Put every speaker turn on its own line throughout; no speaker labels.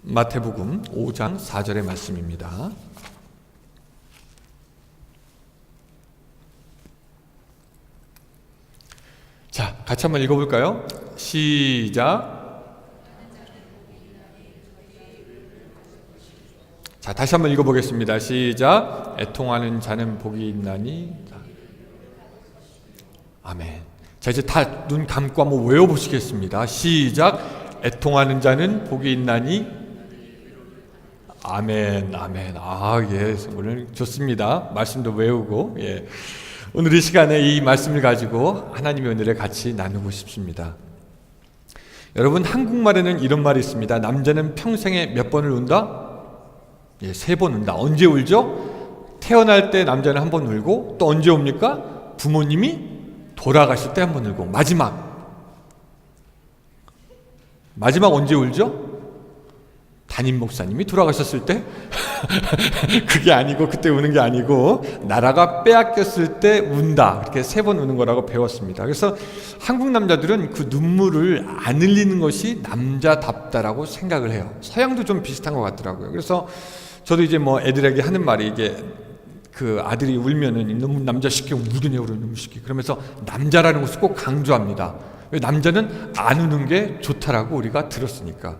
마태복음 5장 4절의 말씀입니다. 자, 같이 한번 읽어볼까요? 시작. 자, 다시 한번 읽어보겠습니다. 시작. 애통하는 자는 복이 있나니. 아멘. 자, 이제 다 눈 감고 한번 외워보시겠습니다. 시작. 애통하는 자는 복이 있나니. 아멘, 아멘. 예, 오늘 좋습니다. 말씀도 외우고, 예. 오늘 이 시간에 이 말씀을 가지고 하나님의 은혜를 같이 나누고 싶습니다. 여러분, 한국말에는 이런 말이 있습니다. 남자는 평생에 몇 번을 운다? 예, 3번 운다. 언제 울죠? 태어날 때 남자는 한 번 울고, 또 언제 옵니까? 부모님이 돌아가실 때 한 번 울고, 마지막 언제 울죠? 담임 목사님이 돌아가셨을 때? 그게 아니고, 그때 우는 게 아니고, 나라가 빼앗겼을 때 운다. 이렇게 3번 우는 거라고 배웠습니다. 그래서 한국 남자들은 그 눈물을 안 흘리는 것이 남자답다라고 생각을 해요. 서양도 좀 비슷한 것 같더라고요. 그래서 저도 이제 뭐 애들에게 하는 말이 이게 그 아들이 울면은 너무 남자식게 울더니 울음식게 그러면서 남자라는 것을 꼭 강조합니다. 왜 남자는 안 우는 게 좋다라고 우리가 들었으니까.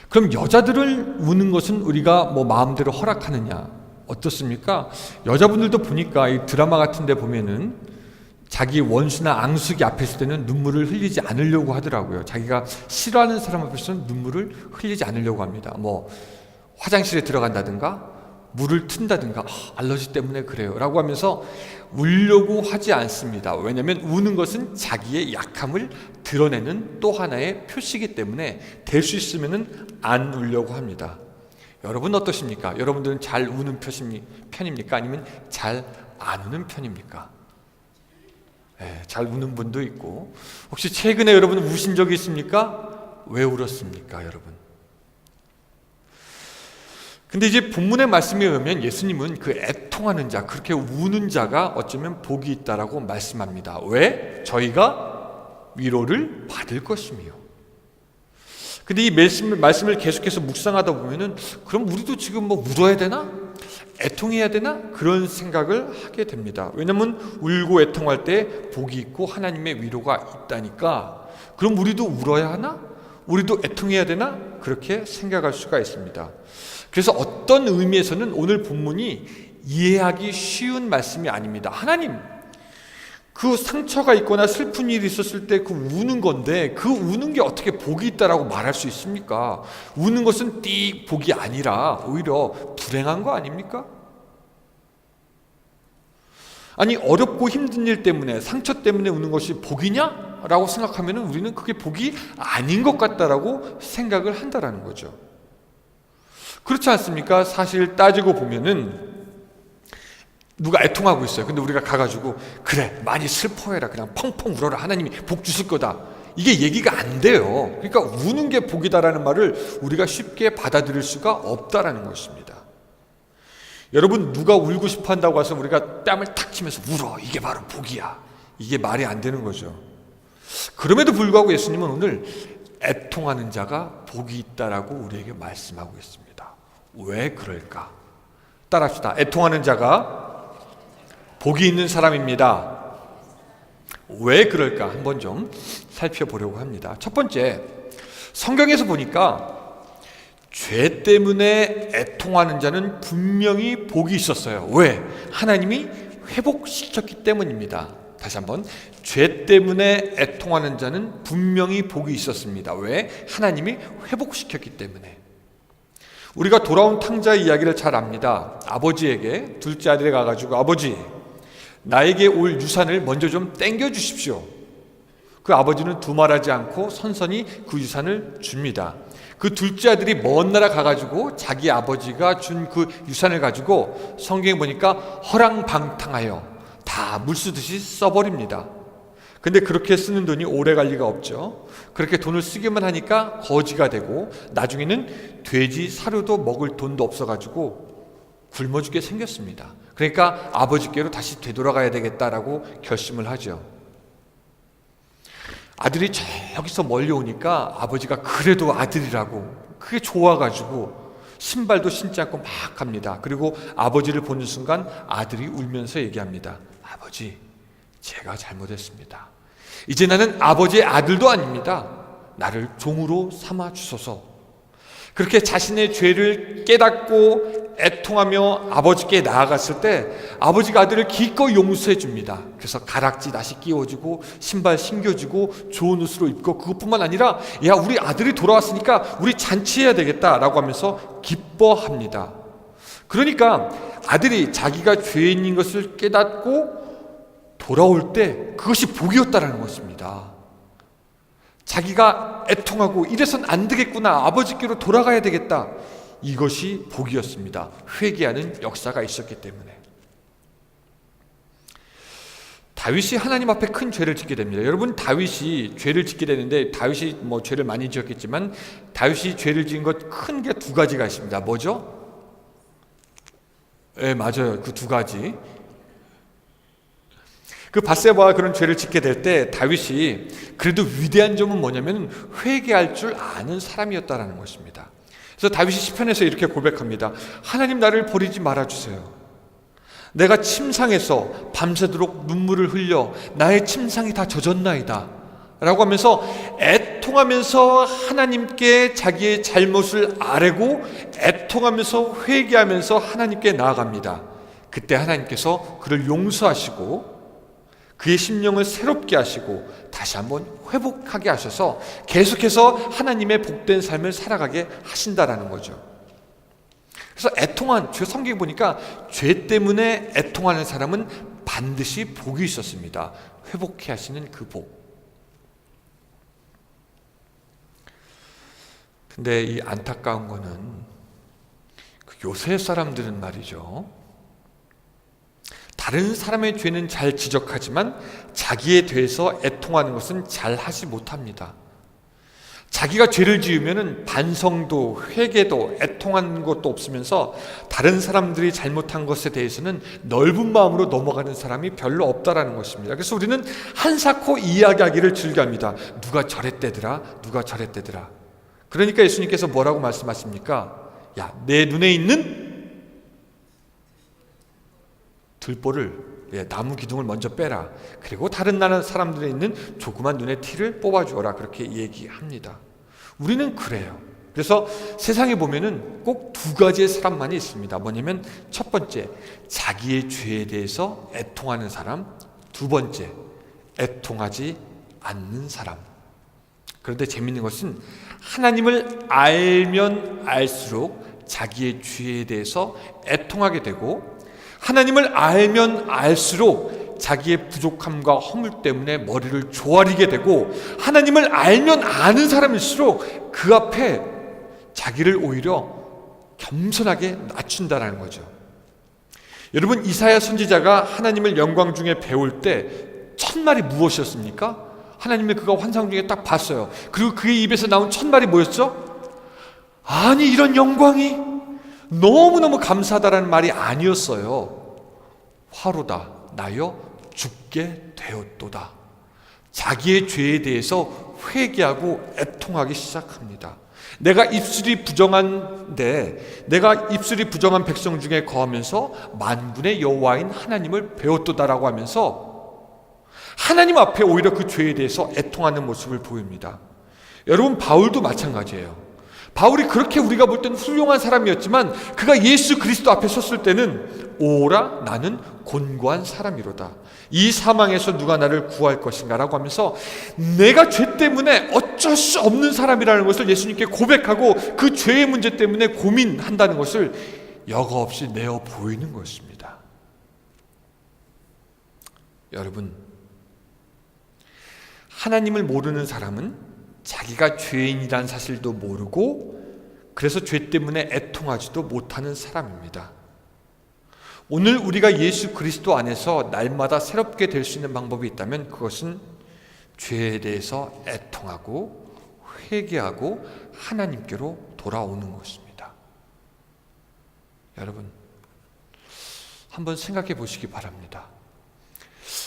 그럼 여자들을 우는 것은 우리가 뭐 마음대로 허락하느냐? 어떻습니까? 여자분들도 보니까 이 드라마 같은 데 보면은 자기 원수나 앙숙이 앞에 있을 때는 눈물을 흘리지 않으려고 하더라고요. 자기가 싫어하는 사람 앞에서는 눈물을 흘리지 않으려고 합니다. 뭐 화장실에 들어간다든가 물을 튼다든가 알러지 때문에 그래요 라고 하면서 울려고 하지 않습니다. 왜냐하면 우는 것은 자기의 약함을 드러내는 또 하나의 표시이기 때문에 될 수 있으면 안 울려고 합니다. 여러분 어떠십니까? 여러분들은 잘 우는 편입니까? 아니면 잘 안 우는 편입니까? 네, 잘 우는 분도 있고. 혹시 최근에 여러분 우신 적이 있습니까? 왜 울었습니까, 여러분? 근데 이제 본문의 말씀에 의하면 예수님은 그 애통하는 자, 그렇게 우는 자가 어쩌면 복이 있다라고 말씀합니다. 왜? 저희가 위로를 받을 것이며. 근데 이 말씀을 계속해서 묵상하다 보면은 그럼 우리도 지금 뭐 울어야 되나? 애통해야 되나? 그런 생각을 하게 됩니다. 왜냐면 울고 애통할 때 복이 있고 하나님의 위로가 있다니까. 그럼 우리도 울어야 하나? 우리도 애통해야 되나? 그렇게 생각할 수가 있습니다. 그래서 어떤 의미에서는 오늘 본문이 이해하기 쉬운 말씀이 아닙니다. 하나님, 그 상처가 있거나 슬픈 일이 있었을 때 그 우는 건데 그 우는 게 어떻게 복이 있다라고 말할 수 있습니까? 우는 것은 복이 아니라 오히려 불행한 거 아닙니까? 아니, 어렵고 힘든 일 때문에, 상처 때문에 우는 것이 복이냐? 라고 생각하면 우리는 그게 복이 아닌 것 같다라고 생각을 한다라는 거죠. 그렇지 않습니까? 사실 따지고 보면은 누가 애통하고 있어요. 근데 우리가 가가지고 그래, 많이 슬퍼해라, 그냥 펑펑 울어라, 하나님이 복 주실 거다, 이게 얘기가 안 돼요. 그러니까 우는 게 복이다라는 말을 우리가 쉽게 받아들일 수가 없다라는 것입니다. 여러분, 누가 울고 싶어 한다고 해서 우리가 뺨을 탁 치면서 울어, 이게 바로 복이야, 이게 말이 안 되는 거죠. 그럼에도 불구하고 예수님은 오늘 애통하는 자가 복이 있다라고 우리에게 말씀하고 있습니다. 왜 그럴까? 따라합시다. 애통하는 자가 복이 있는 사람입니다. 왜 그럴까? 한번 좀 살펴보려고 합니다. 첫 번째, 성경에서 보니까 죄 때문에 애통하는 자는 분명히 복이 있었어요. 왜? 하나님이 회복시켰기 때문입니다. 다시 한번, 죄 때문에 애통하는 자는 분명히 복이 있었습니다. 왜? 하나님이 회복시켰기 때문에. 우리가 돌아온 탕자의 이야기를 잘 압니다. 아버지에게 둘째 아들이 가가지고 아버지, 나에게 올 유산을 먼저 좀 땡겨 주십시오. 그 아버지는 두말하지 않고 선선히 그 유산을 줍니다. 그 둘째 아들이 먼 나라 가가지고 자기 아버지가 준 그 유산을 가지고 성경에 보니까 허랑방탕하여 다 물쓰듯이 써버립니다. 근데 그렇게 쓰는 돈이 오래 갈 리가 없죠. 그렇게 돈을 쓰기만 하니까 거지가 되고 나중에는 돼지 사료도 먹을 돈도 없어가지고 굶어 죽게 생겼습니다. 그러니까 아버지께로 다시 되돌아가야 되겠다라고 결심을 하죠. 아들이 저기서 멀리 오니까 아버지가 그래도 아들이라고 그게 좋아가지고 신발도 신지 않고 막 갑니다. 그리고 아버지를 보는 순간 아들이 울면서 얘기합니다. 아버지, 제가 잘못했습니다. 이제 나는 아버지의 아들도 아닙니다. 나를 종으로 삼아 주소서. 그렇게 자신의 죄를 깨닫고 애통하며 아버지께 나아갔을 때 아버지가 아들을 기꺼이 용서해 줍니다. 그래서 가락지 다시 끼워주고 신발 신겨주고 좋은 옷으로 입고, 그것뿐만 아니라 야, 우리 아들이 돌아왔으니까 우리 잔치해야 되겠다라고 하면서 기뻐합니다. 그러니까 아들이 자기가 죄인인 것을 깨닫고 돌아올 때 그것이 복이었다라는 것입니다. 자기가 애통하고 이래선 안 되겠구나, 아버지께로 돌아가야 되겠다, 이것이 복이었습니다. 회개하는 역사가 있었기 때문에. 다윗이 하나님 앞에 큰 죄를 짓게 됩니다. 여러분, 다윗이 죄를 짓게 되는데, 다윗이 죄를 많이 지었겠지만 다윗이 죄를 지은 것 큰 게 두 가지가 있습니다. 뭐죠? 네, 맞아요. 그 두 가지. 그 밧세바와 그런 죄를 짓게 될 때 다윗이 그래도 위대한 점은 뭐냐면 회개할 줄 아는 사람이었다라는 것입니다. 그래서 다윗이 시편에서 이렇게 고백합니다. 하나님, 나를 버리지 말아주세요. 내가 침상에서 밤새도록 눈물을 흘려 나의 침상이 다 젖었나이다 라고 하면서 애통하면서 하나님께 자기의 잘못을 아뢰고 애통하면서 회개하면서 하나님께 나아갑니다. 그때 하나님께서 그를 용서하시고 그의 심령을 새롭게 하시고 다시 한번 회복하게 하셔서 계속해서 하나님의 복된 삶을 살아가게 하신다라는 거죠. 그래서 애통한, 성경에 보니까 죄 때문에 애통하는 사람은 반드시 복이 있었습니다. 회복해 하시는 그 복. 근데 이 안타까운 거는 요새 사람들은 말이죠, 다른 사람의 죄는 잘 지적하지만 자기에 대해서 애통하는 것은 잘 하지 못합니다. 자기가 죄를 지으면 반성도 회개도 애통하는 것도 없으면서 다른 사람들이 잘못한 것에 대해서는 넓은 마음으로 넘어가는 사람이 별로 없다라는 것입니다. 그래서 우리는 한사코 이야기하기를 즐겨합니다. 누가 저랬대더라, 누가 저랬대더라. 그러니까 예수님께서 뭐라고 말씀하십니까? 야, 내 눈에 있는 들보를, 나무 기둥을 먼저 빼라. 그리고 다른 나라 사람들에 있는 조그만 눈의 티를 뽑아주어라. 그렇게 얘기합니다. 우리는 그래요. 그래서 세상에 보면은 꼭 두 가지의 사람만이 있습니다. 뭐냐면 첫 번째, 자기의 죄에 대해서 애통하는 사람. 두 번째, 애통하지 않는 사람. 그런데 재밌는 것은 하나님을 알면 알수록 자기의 죄에 대해서 애통하게 되고, 하나님을 알면 알수록 자기의 부족함과 허물 때문에 머리를 조아리게 되고, 하나님을 알면 아는 사람일수록 그 앞에 자기를 오히려 겸손하게 낮춘다는 거죠. 여러분, 이사야 선지자가 하나님을 영광 중에 배울 때 첫말이 무엇이었습니까? 하나님의 그가 환상 중에 딱 봤어요. 그리고 그의 입에서 나온 첫말이 뭐였죠? 아니, 이런 영광이 너무너무 감사하다라는 말이 아니었어요. 화로다, 나여 죽게 되었도다. 자기의 죄에 대해서 회개하고 애통하기 시작합니다. 내가 입술이 부정한 백성 중에 거하면서 만군의 여호와인 하나님을 배웠도다라고 하면서 하나님 앞에 오히려 그 죄에 대해서 애통하는 모습을 보입니다. 여러분, 바울도 마찬가지예요. 바울이 그렇게 우리가 볼 때는 훌륭한 사람이었지만 그가 예수 그리스도 앞에 섰을 때는 오라, 나는 곤고한 사람이로다. 이 사망에서 누가 나를 구할 것인가 라고 하면서 내가 죄 때문에 어쩔 수 없는 사람이라는 것을 예수님께 고백하고 그 죄의 문제 때문에 고민한다는 것을 여과 없이 내어 보이는 것입니다. 여러분, 하나님을 모르는 사람은 자기가 죄인이라는 사실도 모르고 그래서 죄 때문에 애통하지도 못하는 사람입니다. 오늘 우리가 예수 그리스도 안에서 날마다 새롭게 될 수 있는 방법이 있다면 그것은 죄에 대해서 애통하고 회개하고 하나님께로 돌아오는 것입니다. 여러분, 한번 생각해 보시기 바랍니다.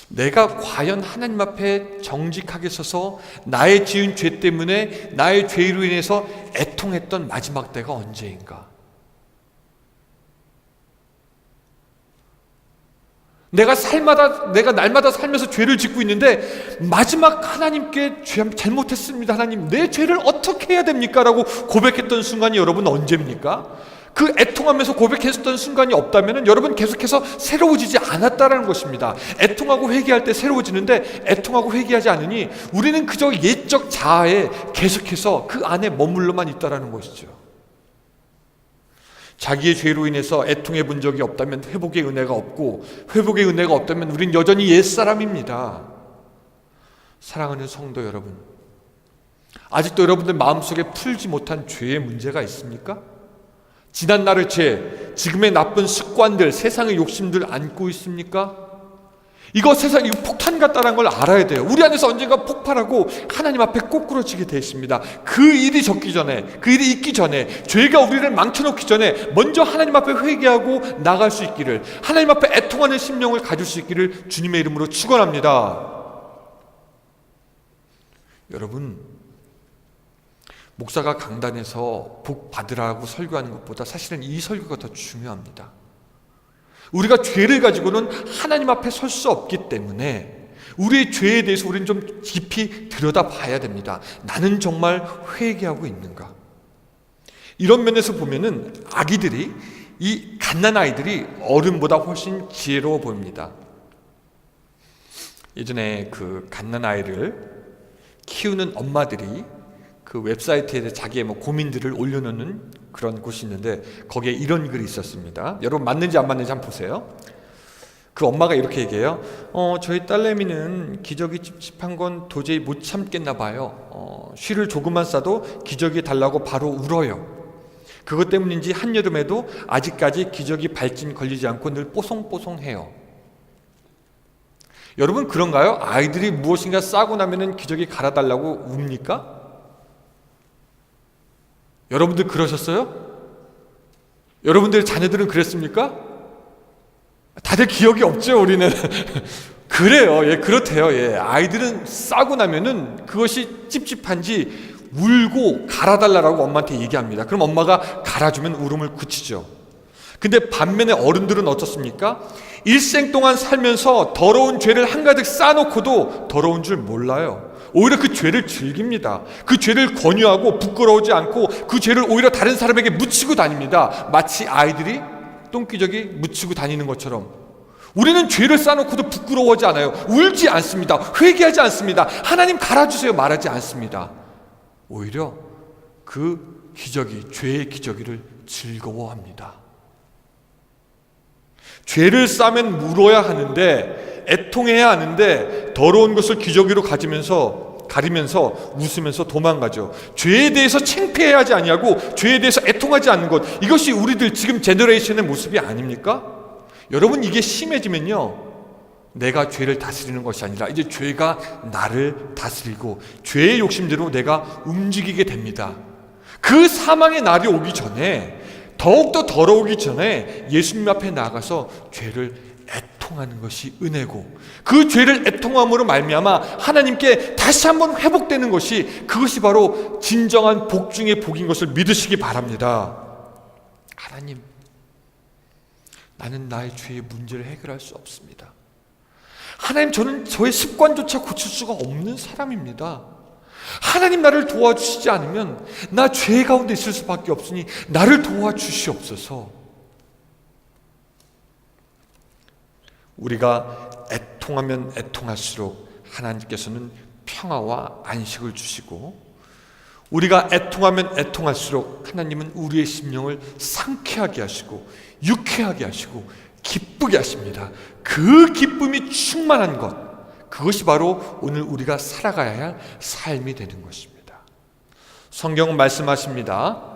내가 과연 하나님 앞에 정직하게 서서 나의 지은 죄 때문에 나의 죄로 인해서 애통했던 마지막 때가 언제인가? 내가 날마다 살면서 죄를 짓고 있는데 마지막 하나님께 잘못했습니다. 하나님, 내 죄를 어떻게 해야 됩니까? 라고 고백했던 순간이 여러분 언제입니까? 그 애통하면서 고백했던 순간이 없다면 여러분 계속해서 새로워지지 않았다라는 것입니다. 애통하고 회개할 때 새로워지는데 애통하고 회개하지 않으니 우리는 그저 옛적 자아에 계속해서 그 안에 머물러만 있다라는 것이죠. 자기의 죄로 인해서 애통해 본 적이 없다면 회복의 은혜가 없고, 회복의 은혜가 없다면 우린 여전히 옛사람입니다. 사랑하는 성도 여러분, 아직도 여러분들 마음속에 풀지 못한 죄의 문제가 있습니까? 지난 날의 죄, 지금의 나쁜 습관들, 세상의 욕심들 안고 있습니까? 이거 폭탄 같다는 걸 알아야 돼요. 우리 안에서 언젠가 폭발하고 하나님 앞에 꼬꾸러지게 되어 있습니다. 그 일이 있기 전에, 죄가 우리를 망쳐놓기 전에 먼저 하나님 앞에 회개하고 나갈 수 있기를, 하나님 앞에 애통하는 심령을 가질 수 있기를 주님의 이름으로 축원합니다. 여러분, 목사가 강단에서 복 받으라고 설교하는 것보다 사실은 이 설교가 더 중요합니다. 우리가 죄를 가지고는 하나님 앞에 설 수 없기 때문에 우리의 죄에 대해서 우리는 좀 깊이 들여다봐야 됩니다. 나는 정말 회개하고 있는가? 이런 면에서 보면은 이 갓난아이들이 어른보다 훨씬 지혜로워 보입니다. 예전에 그 갓난아이를 키우는 엄마들이 그 웹사이트에 자기의 고민들을 올려놓는 그런 곳이 있는데 거기에 이런 글이 있었습니다. 여러분 맞는지 안 맞는지 한번 보세요. 그 엄마가 이렇게 얘기해요. 저희 딸내미는 기저귀 찝찝한 건 도저히 못 참겠나 봐요. 쉬를 조금만 싸도 기저귀 달라고 바로 울어요. 그것 때문인지 한여름에도 아직까지 기저귀 발진 걸리지 않고 늘 뽀송뽀송해요. 여러분 그런가요? 아이들이 무엇인가 싸고 나면은 기저귀 갈아달라고 웁니까? 여러분들 그러셨어요? 여러분들 자녀들은 그랬습니까? 다들 기억이 없죠, 우리는. 그래요. 예, 그렇대요. 예. 아이들은 싸고 나면은 그것이 찝찝한지 울고 갈아달라고 엄마한테 얘기합니다. 그럼 엄마가 갈아주면 울음을 그치죠. 근데 반면에 어른들은 어떻습니까? 일생 동안 살면서 더러운 죄를 한가득 쌓아놓고도 더러운 줄 몰라요. 오히려 그 죄를 즐깁니다. 그 죄를 권유하고 부끄러우지 않고 그 죄를 오히려 다른 사람에게 묻히고 다닙니다. 마치 아이들이 똥기저귀 묻히고 다니는 것처럼 우리는 죄를 쌓아놓고도 부끄러워하지 않아요. 울지 않습니다. 회개하지 않습니다. 하나님 갈아주세요 말하지 않습니다. 오히려 그 기저귀, 죄의 기저귀를 즐거워합니다. 죄를 싸면 물어야 하는데, 애통해야 하는데 더러운 것을 기저귀로 가리면서 웃으면서 도망가죠. 죄에 대해서 창피해하지 아니하고 죄에 대해서 애통하지 않는 것, 이것이 우리들 지금 제너레이션의 모습이 아닙니까? 여러분 이게 심해지면요, 내가 죄를 다스리는 것이 아니라 이제 죄가 나를 다스리고 죄의 욕심대로 내가 움직이게 됩니다. 그 사망의 날이 오기 전에, 더욱더 더러우기 전에 예수님 앞에 나가서 죄를 애통하는 것이 은혜고, 그 죄를 애통함으로 말미암아 하나님께 다시 한번 회복되는 것이, 그것이 바로 진정한 복 중의 복인 것을 믿으시기 바랍니다. 하나님, 나는 나의 죄의 문제를 해결할 수 없습니다. 하나님, 저는 저의 습관조차 고칠 수가 없는 사람입니다. 하나님, 나를 도와주시지 않으면 나 죄 가운데 있을 수밖에 없으니 나를 도와주시옵소서. 우리가 애통하면 애통할수록 하나님께서는 평화와 안식을 주시고, 우리가 애통하면 애통할수록 하나님은 우리의 심령을 상쾌하게 하시고 유쾌하게 하시고 기쁘게 하십니다. 그 기쁨이 충만한 것, 그것이 바로 오늘 우리가 살아가야 할 삶이 되는 것입니다. 성경은 말씀하십니다.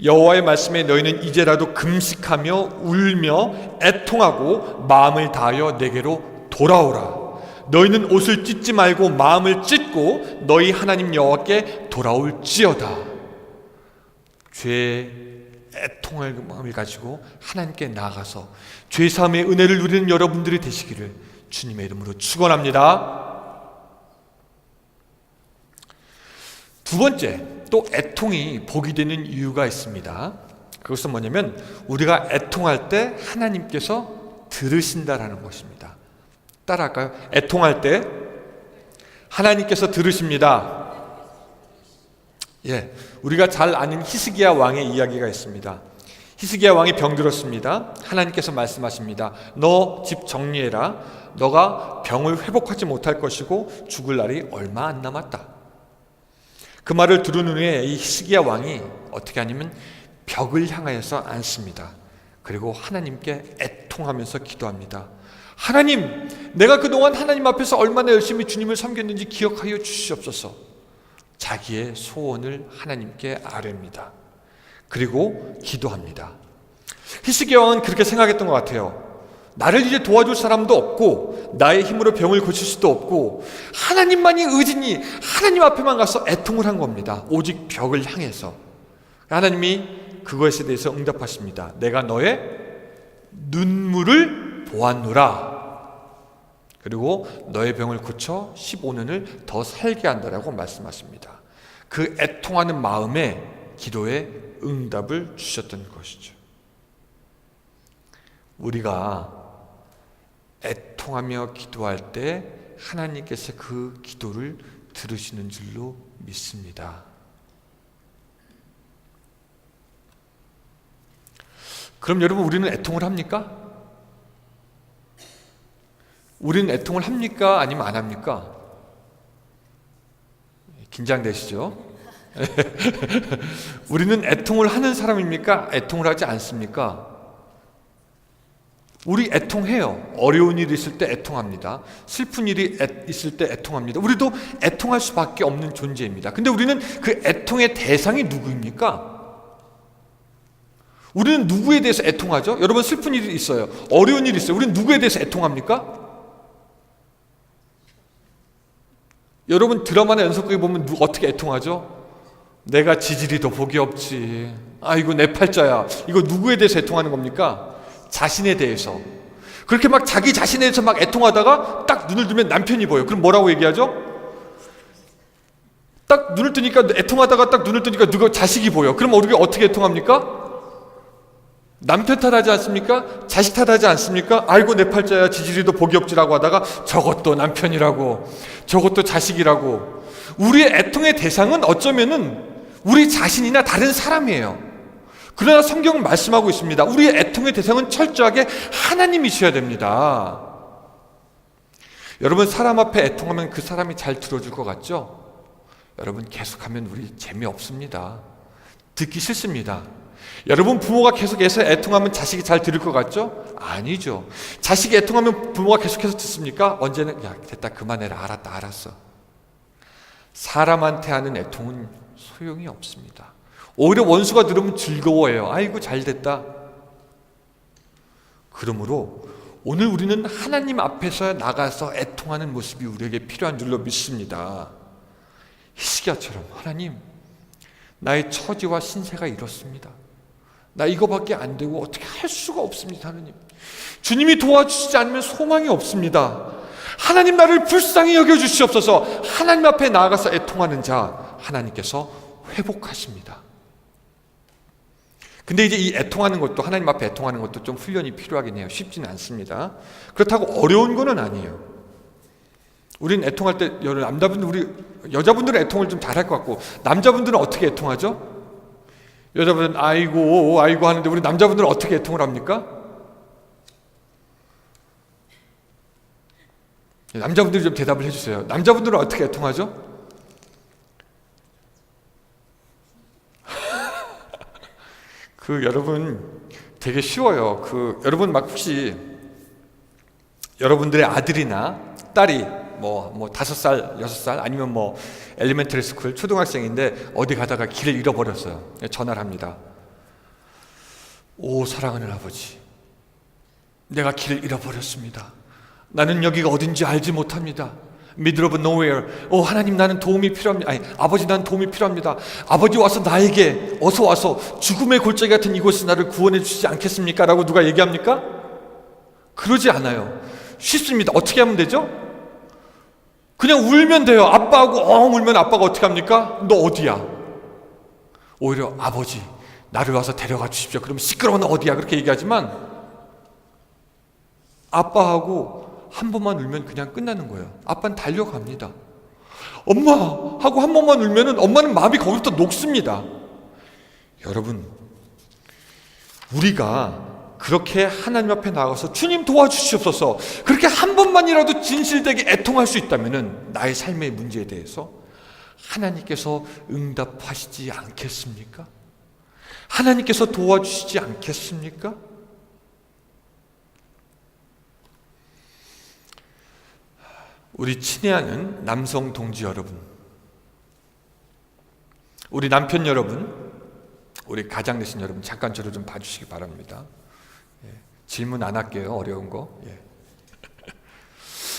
여호와의 말씀에 너희는 이제라도 금식하며 울며 애통하고 마음을 다하여 내게로 돌아오라. 너희는 옷을 찢지 말고 마음을 찢고 너희 하나님 여호와께 돌아올지어다. 죄의 애통할 마음을 가지고 하나님께 나아가서 죄사함의 은혜를 누리는 여러분들이 되시기를 주님의 이름으로 축원합니다. 두 번째, 또 애통이 복이 되는 이유가 있습니다. 그것은 뭐냐면 우리가 애통할 때 하나님께서 들으신다라는 것입니다. 따라할까요? 애통할 때 하나님께서 들으십니다. 예, 우리가 잘 아는 히스기야 왕의 이야기가 있습니다. 히스기야 왕이 병들었습니다. 하나님께서 말씀하십니다. 너 집 정리해라. 너가 병을 회복하지 못할 것이고 죽을 날이 얼마 안 남았다. 그 말을 들은 후에 이 히스기야 왕이 어떻게 하냐면 벽을 향하여서 앉습니다. 그리고 하나님께 애통하면서 기도합니다. 하나님, 내가 그동안 하나님 앞에서 얼마나 열심히 주님을 섬겼는지 기억하여 주시옵소서. 자기의 소원을 하나님께 아뢰입니다. 그리고 기도합니다. 히스기야 왕은 그렇게 생각했던 것 같아요. 나를 이제 도와줄 사람도 없고 나의 힘으로 병을 고칠 수도 없고 하나님만이 의지니 하나님 앞에만 가서 애통을 한 겁니다. 오직 벽을 향해서. 하나님이 그것에 대해서 응답하십니다. 내가 너의 눈물을 보았노라. 그리고 너의 병을 고쳐 15년을 더 살게 한다라고 말씀하십니다. 그 애통하는 마음에 기도에 응답을 주셨던 것이죠. 우리가 애통하며 기도할 때 하나님께서 그 기도를 들으시는 줄로 믿습니다. 그럼 여러분, 우리는 애통을 합니까? 우리는 애통을 합니까? 아니면 안 합니까? 긴장되시죠? 우리는 애통을 하는 사람입니까? 애통을 하지 않습니까? 우리 애통해요. 어려운 일이 있을 때 애통합니다. 슬픈 일이 있을 때 애통합니다. 우리도 애통할 수밖에 없는 존재입니다. 근데 우리는 그 애통의 대상이 누구입니까? 우리는 누구에 대해서 애통하죠? 여러분, 슬픈 일이 있어요. 어려운 일이 있어요. 우리는 누구에 대해서 애통합니까? 여러분, 드라마나 연속극에 보면 어떻게 애통하죠? 내가 지질이 더 복이 없지. 아이고, 내 팔자야. 이거 누구에 대해서 애통하는 겁니까? 자신에 대해서. 그렇게 막 자기 자신에 대해서 막 애통하다가 딱 눈을 뜨면 남편이 보여. 그럼 뭐라고 얘기하죠? 딱 눈을 뜨니까, 애통하다가 딱 눈을 뜨니까 누가 자식이 보여. 그럼 우리가 어떻게 애통합니까? 남편 탓하지 않습니까? 자식 탓하지 않습니까? 아이고, 내 팔자야, 지지리도 복이 없지라고 하다가 저것도 남편이라고, 저것도 자식이라고. 우리의 애통의 대상은 어쩌면은 우리 자신이나 다른 사람이에요. 그러나 성경은 말씀하고 있습니다. 우리의 애통의 대상은 철저하게 하나님이셔야 됩니다. 여러분, 사람 앞에 애통하면 그 사람이 잘 들어줄 것 같죠? 여러분, 계속하면 우리 재미없습니다. 듣기 싫습니다. 여러분, 부모가 계속해서 애통하면 자식이 잘 들을 것 같죠? 아니죠. 자식이 애통하면 부모가 계속해서 듣습니까? 언제는 야, 됐다, 그만해라, 알았다, 알았어. 사람한테 하는 애통은 소용이 없습니다. 오히려 원수가 들으면 즐거워해요. 아이고, 잘 됐다. 그러므로 오늘 우리는 하나님 앞에서 나가서 애통하는 모습이 우리에게 필요한 줄로 믿습니다. 히스기야처럼, 하나님, 나의 처지와 신세가 이렇습니다. 나 이거밖에 안 되고 어떻게 할 수가 없습니다. 하나님, 주님이 도와주시지 않으면 소망이 없습니다. 하나님, 나를 불쌍히 여겨주시옵소서. 하나님 앞에 나아가서 애통하는 자 하나님께서 회복하십니다. 근데 이제 이 애통하는 것도, 하나님 앞에 애통하는 것도 좀 훈련이 필요하긴 해요. 쉽지는 않습니다. 그렇다고 어려운 거는 아니에요. 우리는 애통할 때, 남자분들, 우리 여자분들은 애통을 좀 잘할 것 같고, 남자분들은 어떻게 애통하죠? 여자분들은 아이고 아이고 하는데 우리 남자분들은 어떻게 애통을 합니까? 남자분들이 좀 대답을 해주세요. 남자분들은 어떻게 애통하죠? 여러분, 되게 쉬워요. 여러분 막 혹시 여러분들의 아들이나 딸이 뭐 5살, 6살 아니면 뭐 엘리멘터리 스쿨 초등학생인데 어디 가다가 길을 잃어버렸어요. 전화를 합니다. 오, 사랑하는 아버지, 내가 길을 잃어버렸습니다. 나는 여기가 어딘지 알지 못합니다. Middle of nowhere. 하나님, 나는 도움이 필요합니다. 아버지, 나는 도움이 필요합니다. 아버지, 와서 나에게, 어서 와서 죽음의 골짜기 같은 이곳에서 나를 구원해 주시지 않겠습니까? 라고 누가 얘기합니까? 그러지 않아요. 쉽습니다. 어떻게 하면 되죠? 그냥 울면 돼요. 아빠하고 울면 아빠가 어떻게 합니까? 너 어디야? 오히려 아버지 나를 와서 데려가 주십시오. 그러면 시끄러워 너 어디야? 그렇게 얘기하지만 아빠하고 한 번만 울면 그냥 끝나는 거예요. 아빠는 달려갑니다. 엄마 하고 한 번만 울면은 엄마는 마음이 거기부터 녹습니다. 여러분, 우리가 그렇게 하나님 앞에 나가서 주님 도와주시옵소서 그렇게 한 번만이라도 진실되게 애통할 수 있다면은 나의 삶의 문제에 대해서 하나님께서 응답하시지 않겠습니까? 하나님께서 도와주시지 않겠습니까? 우리 친애하는 남성 동지 여러분, 우리 남편 여러분, 우리 가장 되신 여러분, 잠깐 저를 좀 봐주시기 바랍니다. 질문 안 할게요. 어려운 거.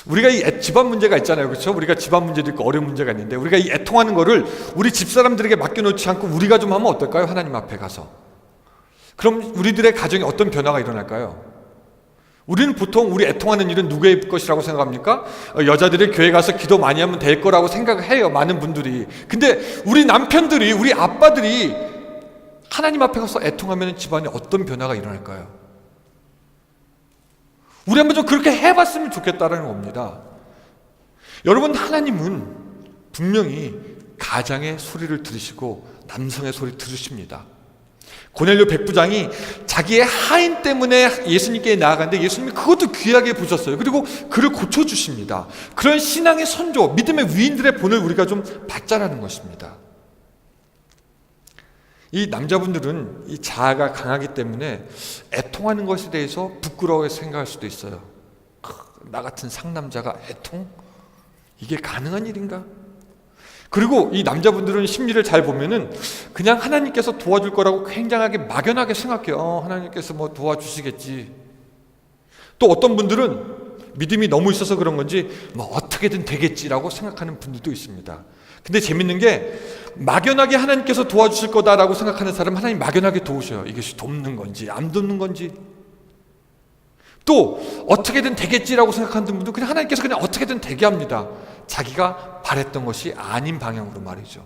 우리가 이 집안 문제가 있잖아요. 그렇죠? 우리가 집안 문제도 있고 어려운 문제가 있는데 우리가 이 애통하는 거를 우리 집사람들에게 맡겨놓지 않고 우리가 좀 하면 어떨까요? 하나님 앞에 가서. 그럼 우리들의 가정에 어떤 변화가 일어날까요? 우리는 보통 우리 애통하는 일은 누구의 것이라고 생각합니까? 여자들이 교회 가서 기도 많이 하면 될 거라고 생각해요. 많은 분들이. 근데 우리 남편들이, 우리 아빠들이 하나님 앞에 가서 애통하면 집안에 어떤 변화가 일어날까요? 우리 한번 좀 그렇게 해봤으면 좋겠다는 겁니다. 여러분, 하나님은 분명히 가장의 소리를 들으시고 남성의 소리를 들으십니다. 고넬료 백부장이 자기의 하인 때문에 예수님께 나아갔는데 예수님이 그것도 귀하게 보셨어요. 그리고 그를 고쳐주십니다. 그런 신앙의 선조, 믿음의 위인들의 본을 우리가 좀 받자라는 것입니다. 이 남자분들은 이 자아가 강하기 때문에 애통하는 것에 대해서 부끄러워 생각할 수도 있어요. 나 같은 상남자가 애통? 이게 가능한 일인가? 그리고 이 남자분들은 심리를 잘 보면은 그냥 하나님께서 도와줄 거라고 굉장하게 막연하게 생각해요. 하나님께서 뭐 도와주시겠지. 또 어떤 분들은 믿음이 너무 있어서 그런 건지 뭐 어떻게든 되겠지라고 생각하는 분들도 있습니다. 근데 재밌는 게 막연하게 하나님께서 도와주실 거다라고 생각하는 사람은 하나님 막연하게 도우셔요. 이것이 돕는 건지 안 돕는 건지. 또 어떻게든 되겠지라고 생각하는 분도 그냥 하나님께서 그냥 어떻게든 되게 합니다. 자기가 바랬던 것이 아닌 방향으로 말이죠.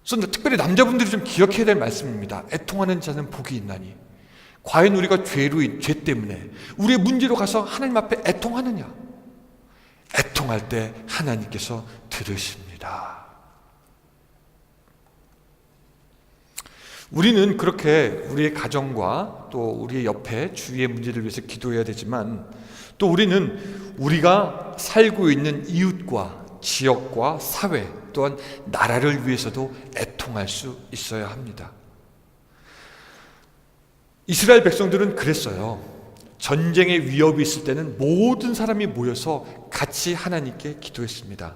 그래서 특별히 남자분들이 좀 기억해야 될 말씀입니다. 애통하는 자는 복이 있나니. 과연 우리가 죄 때문에 우리의 문제로 가서 하나님 앞에 애통하느냐? 애통할 때 하나님께서 들으십니다. 우리는 그렇게 우리의 가정과 또 우리의 옆에 주위의 문제를 위해서 기도해야 되지만 또 우리는 우리가 살고 있는 이웃과 지역과 사회 또한 나라를 위해서도 애통할 수 있어야 합니다. 이스라엘 백성들은 그랬어요. 전쟁의 위협이 있을 때는 모든 사람이 모여서 같이 하나님께 기도했습니다.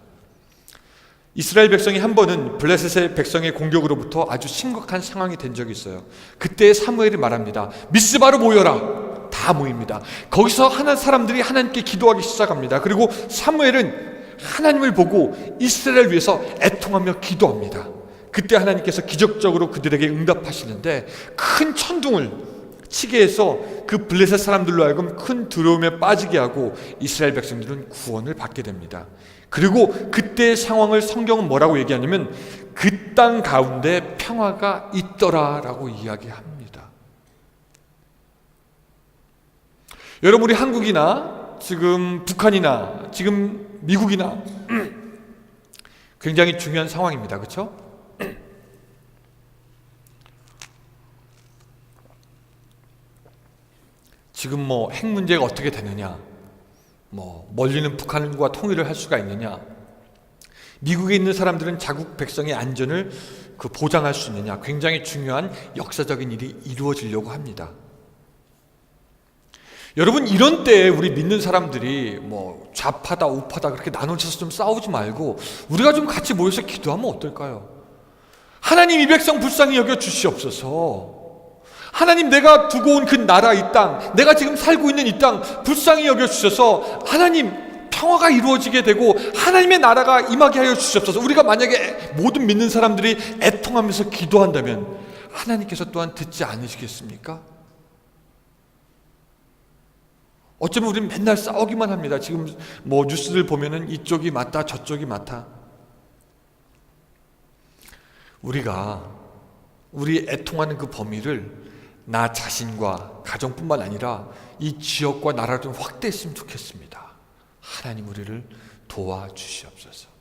이스라엘 백성이 한 번은 블레셋의 백성의 공격으로부터 아주 심각한 상황이 된 적이 있어요. 그때 사무엘이 말합니다. 미스바로 모여라. 다 모입니다. 거기서 사람들이 하나님께 기도하기 시작합니다. 그리고 사무엘은 하나님을 보고 이스라엘을 위해서 애통하며 기도합니다. 그때 하나님께서 기적적으로 그들에게 응답하시는데 큰 천둥을 치게 해서 그 블레셋 사람들로 하여금 큰 두려움에 빠지게 하고 이스라엘 백성들은 구원을 받게 됩니다. 그리고 그때의 상황을 성경은 뭐라고 얘기하냐면 그 땅 가운데 평화가 있더라라고 이야기합니다. 여러분, 우리 한국이나 지금 북한이나 지금 미국이나 굉장히 중요한 상황입니다. 그렇죠? 지금 뭐 핵 문제가 어떻게 되느냐, 뭐 멀리는 북한과 통일을 할 수가 있느냐, 미국에 있는 사람들은 자국 백성의 안전을 보장할 수 있느냐, 굉장히 중요한 역사적인 일이 이루어지려고 합니다. 여러분, 이런 때에 우리 믿는 사람들이 뭐 좌파다 우파다 그렇게 나눠져서 좀 싸우지 말고 우리가 좀 같이 모여서 기도하면 어떨까요? 하나님, 이 백성 불쌍히 여겨 주시옵소서. 하나님, 내가 두고 온 그 나라, 이 땅, 내가 지금 살고 있는 이 땅 불쌍히 여겨주셔서 하나님 평화가 이루어지게 되고 하나님의 나라가 임하게 하여 주시옵소서. 우리가 만약에 모든 믿는 사람들이 애통하면서 기도한다면 하나님께서 또한 듣지 않으시겠습니까? 어쩌면 우리는 맨날 싸우기만 합니다. 지금 뭐 뉴스들 보면은 이쪽이 맞다 저쪽이 맞다. 우리 애통하는 그 범위를 나 자신과 가정뿐만 아니라 이 지역과 나라를 좀 확대했으면 좋겠습니다. 하나님 우리를 도와주시옵소서.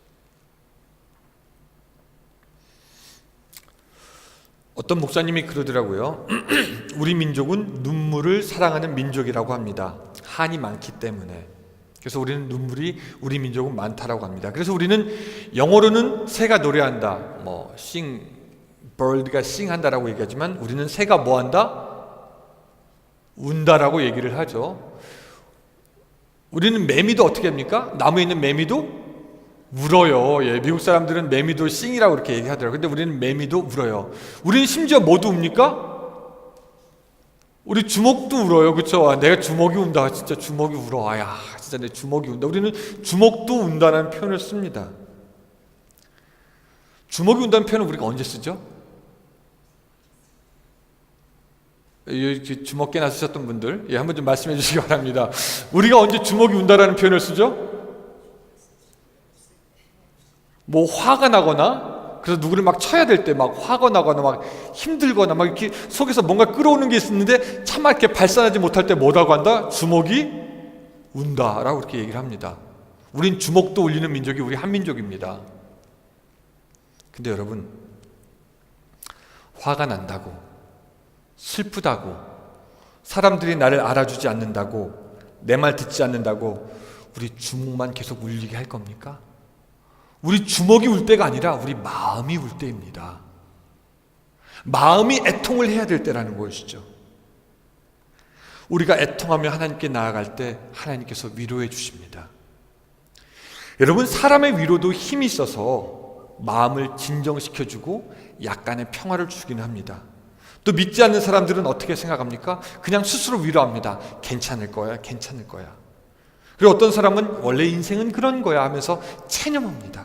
어떤 목사님이 그러더라고요. 우리 민족은 눈물을 사랑하는 민족이라고 합니다. 한이 많기 때문에. 그래서 우리는 눈물이 우리 민족은 많다라고 합니다. 그래서 우리는 영어로는 새가 노래한다, 뭐 sing, bird가 sing 한다라고 얘기하지만 우리는 새가 뭐 한다? 운다라고 얘기를 하죠. 우리는 매미도 어떻게 합니까? 나무에 있는 매미도 울어요. 예, 미국 사람들은 매미도 sing이라고 그렇게 얘기하더라고요. 근데 우리는 매미도 울어요. 우리는 심지어 뭐도 웁니까? 우리 주먹도 울어요. 그렇죠? 내가 주먹이 운다. 진짜 주먹이 울어. 아야, 진짜 내 주먹이 운다. 우리는 주먹도 운다는 표현을 씁니다. 주먹이 운다는 표현은 우리가 언제 쓰죠? 주먹 깨나 쓰셨던 분들, 예, 한번 좀 말씀해 주시기 바랍니다. 우리가 언제 주먹이 운다라는 표현을 쓰죠? 뭐 화가 나거나, 그래서 누구를 막 쳐야 될 때 막 화가 나거나 막 힘들거나 막 이렇게 속에서 뭔가 끌어오는 게 있는데 차마 이렇게 발산하지 못할 때 뭐라고 한다? 주먹이 운다라고 그렇게 얘기를 합니다. 우린 주먹도 울리는 민족이 우리 한민족입니다. 근데 여러분, 화가 난다고, 슬프다고, 사람들이 나를 알아주지 않는다고, 내 말 듣지 않는다고 우리 주먹만 계속 울리게 할 겁니까? 우리 주먹이 울 때가 아니라 우리 마음이 울 때입니다. 마음이 애통을 해야 될 때라는 것이죠. 우리가 애통하며 하나님께 나아갈 때 하나님께서 위로해 주십니다. 여러분, 사람의 위로도 힘이 있어서 마음을 진정시켜주고 약간의 평화를 주기는 합니다. 또 믿지 않는 사람들은 어떻게 생각합니까? 그냥 스스로 위로합니다. 괜찮을 거야, 괜찮을 거야. 그리고 어떤 사람은 원래 인생은 그런 거야 하면서 체념합니다.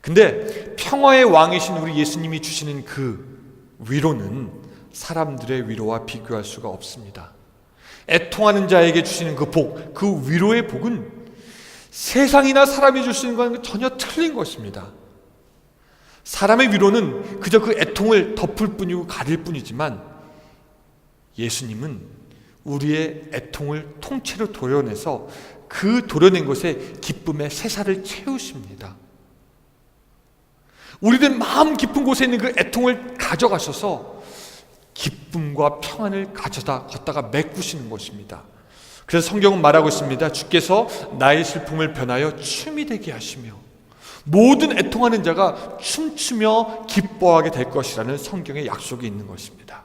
근데 평화의 왕이신 우리 예수님이 주시는 그 위로는 사람들의 위로와 비교할 수가 없습니다. 애통하는 자에게 주시는 그 복, 그 위로의 복은 세상이나 사람이 줄 수 있는 것과는 전혀 틀린 것입니다. 사람의 위로는 그저 그 애통을 덮을 뿐이고 가릴 뿐이지만 예수님은 우리의 애통을 통째로 도려내서 그 도려낸 것에 기쁨의 새살을 채우십니다. 우리들 마음 깊은 곳에 있는 그 애통을 가져가셔서 기쁨과 평안을 가져다 걷다가 메꾸시는 것입니다. 그래서 성경은 말하고 있습니다. 주께서 나의 슬픔을 변하여 춤이 되게 하시며 모든 애통하는 자가 춤추며 기뻐하게 될 것이라는 성경의 약속이 있는 것입니다.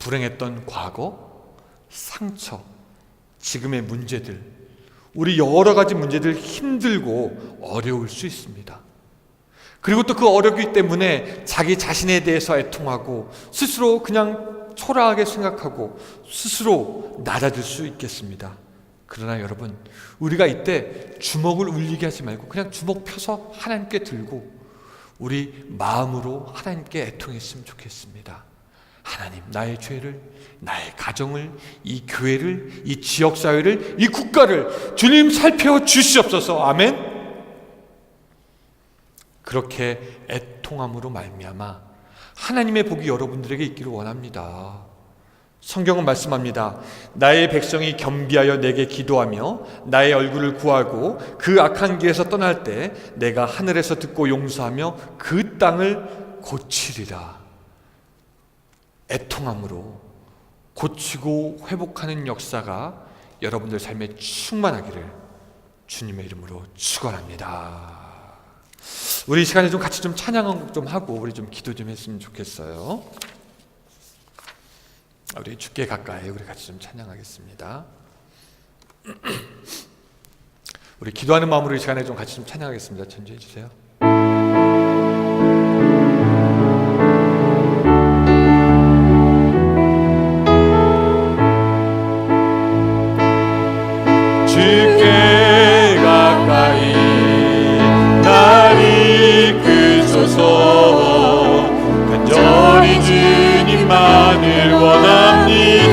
불행했던 과거, 상처, 지금의 문제들, 우리 여러 가지 문제들 힘들고 어려울 수 있습니다. 그리고 또 그 어렵기 때문에 자기 자신에 대해서 애통하고 스스로 그냥 초라하게 생각하고 스스로 낮아질 수 있겠습니다. 그러나 여러분, 우리가 이때 주먹을 울리게 하지 말고 그냥 주먹 펴서 하나님께 들고 우리 마음으로 하나님께 애통했으면 좋겠습니다. 하나님, 나의 죄를, 나의 가정을, 이 교회를, 이 지역사회를, 이 국가를 주님 살펴주시옵소서. 아멘. 그렇게 애통함으로 말미암아 하나님의 복이 여러분들에게 있기를 원합니다. 성경은 말씀합니다. 나의 백성이 겸비하여 내게 기도하며 나의 얼굴을 구하고 그 악한 길에서 떠날 때 내가 하늘에서 듣고 용서하며 그 땅을 고치리라. 애통함으로 고치고 회복하는 역사가 여러분들 삶에 충만하기를 주님의 이름으로 축원합니다. 우리 이 시간에 좀 같이 좀 찬양 좀 하고 우리 좀 기도 좀 했으면 좋겠어요. 우리 주께 가까이 우리 같이 좀 찬양하겠습니다. 우리 기도하는 마음으로 이 시간에 좀 같이 좀 찬양하겠습니다. 전주해 주세요. 주께 가까이 날 이끄소서. 간절히 주님만을 원합니다.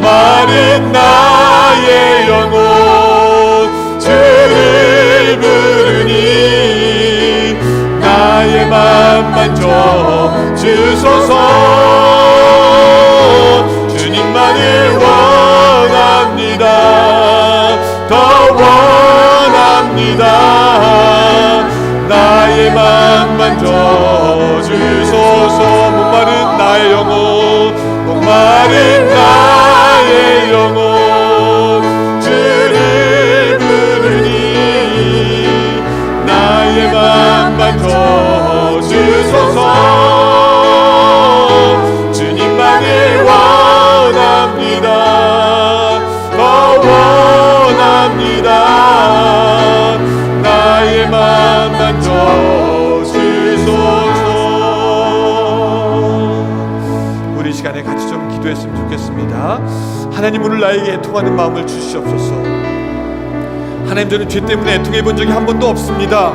목마른 나의 영혼 주를 부르니 나의 맘 만져 주소서. 주님만을 원합니다. 더 원합니다. 나의 맘 만져 주소서. 목마른 나의 영혼, 목마른 나의 영혼 주를 부르니 나의 맘 만져 주소서. 주님만을 원합니다. 더 원합니다. 나의 맘 만져 주소서. 우리 시간에 같이 좀 기도했으면 좋겠습니다. 하나님, 오늘 나에게 애통하는 마음을 주시옵소서. 하나님, 저는 죄 때문에 애통해 본 적이 한 번도 없습니다.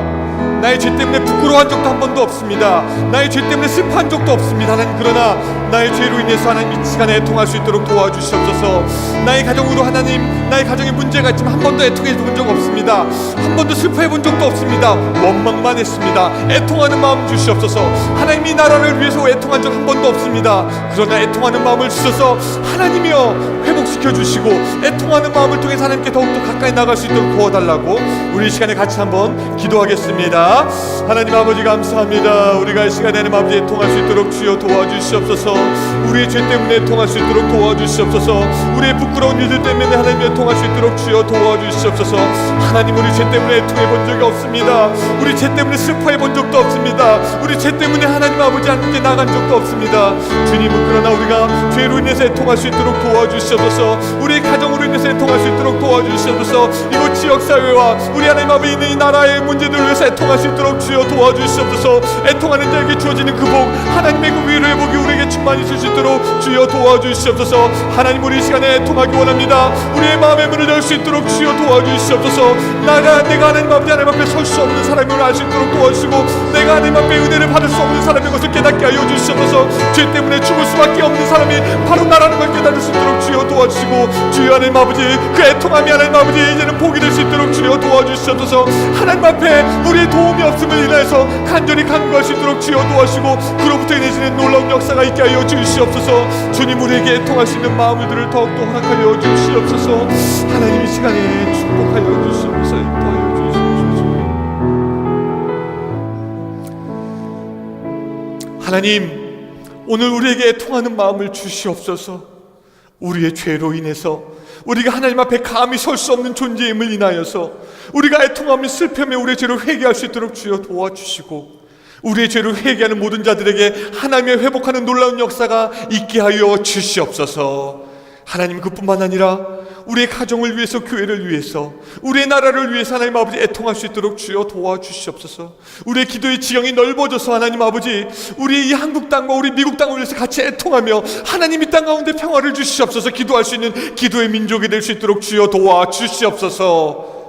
나의 죄 때문에 부끄러워한 적도 한 번도 없습니다. 나의 죄 때문에 슬퍼한 적도 없습니다. 하나님, 그러나 나의 죄로 인해서 하나님 이 시간에 애통할 수 있도록 도와주시옵소서. 나의 가정으로 하나님, 나의 가정에 문제가 있지만 한 번도 애통해 본 적 없습니다. 한 번도 슬퍼해 본 적도 없습니다. 원망만 했습니다. 애통하는 마음 주시옵소서. 하나님, 이 나라를 위해서 애통한 적 한 번도 없습니다. 그러나 애통하는 마음을 주셔서 하나님이여 회복시켜 주시고 애통하는 마음을 통해서 하나님께 더욱더 가까이 나갈 수 있도록 도와달라고 우리 이 시간에 같이 한번 기도하겠습니다. 하나님 아버지, 감사합니다. 우리가 이 시간에 하나님 아버지 애통할 수 있도록 주여 도와주시옵소서. 우리의 죄 때문에 애통할 수 있도록 도와주시옵소서. 우리의 부끄러운 일들 때문에 하나님 애통할 수 있도록 주여 도와주시옵소서. 하나님, 우리 죄 때문에 애통해 본 적이 없습니다. 우리 죄 때문에 슬퍼해 본 적도 없습니다. 우리 죄 때문에 하나님 아버지 하나님께 나간 적도 없습니다. 주님은 그러나 우리가 죄로 인해서 애통할 수 있도록 도와주시옵소서. 우리의 가정으로 인해서 애통할 수 있도록 도와주시옵소서. 이곳 지역사회와 우리 하나님 아버지 있는 이 나라의 문제들을 위해서 애통할 수 있도록 주여 도와주시옵소서. 애통하는 자에게 주어지는 그 복, 하나님의 그 위로의 복이 우리에게 충만히 있을 수 있도록 주여 도와주시옵소서. 하나님, 우리 이 시간에 애통하기 원합니다. 우리의 마음의 문을 열 수 있도록 주여 도와주시옵소서. 내가 하나님 아버지 하나님 앞에 설 수 없는 사람임을 알 수 있도록 도와주시고, 내가 하나님 앞에 은혜를 받을 수 없는 사람인 것을 깨닫게 하여 주시옵소서. 죄 때문에 죽을 수밖에 없는 사람이 바로 나라는 걸 깨달을 수 있도록 주여 도와주시고, 주여 하나님 아버지 그 애통함이 하나님 아버지 이제는 복이 될 수 있도록 주여 도와주시옵소서. 하나님 앞에 우리의 도움이 없음을 인하여서 간절히 간구할 수 있도록 주여 도와주시고, 그로부터 인해지는 놀라운 역사가 있게 하여 주시옵소서. 주님, 우리에게 애통할 수 있는 마음들을 더욱더 허락하여 주시옵소서. 하나님, 이 시간에 축복하여 주시옵소서. 인도하여 주시옵소서. 하나님, 오늘 우리에게 애통하는 마음을 주시옵소서. 우리의 죄로 인해서 우리가 하나님 앞에 감히 설 수 없는 존재임을 인하여서 우리가 애통하며 슬퍼하며 우리의 죄를 회개할 수 있도록 주여 도와주시고, 우리의 죄를 회개하는 모든 자들에게 하나님의 회복하는 놀라운 역사가 있게 하여 주시옵소서. 하나님, 그뿐만 아니라 우리의 가정을 위해서, 교회를 위해서, 우리의 나라를 위해서 하나님 아버지 애통할 수 있도록 주여 도와주시옵소서. 우리의 기도의 지형이 넓어져서 하나님 아버지 우리 이 한국 땅과 우리 미국 땅을 위해서 같이 애통하며 하나님 이 땅 가운데 평화를 주시옵소서. 기도할 수 있는 기도의 민족이 될 수 있도록 주여 도와주시옵소서.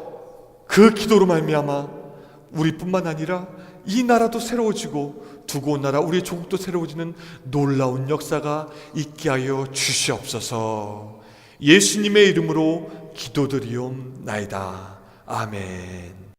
그 기도로 말미암아 우리뿐만 아니라 이 나라도 새로워지고 두고 온 나라 우리의 조국도 새로워지는 놀라운 역사가 있게 하여 주시옵소서. 예수님의 이름으로 기도드리옵나이다. 아멘.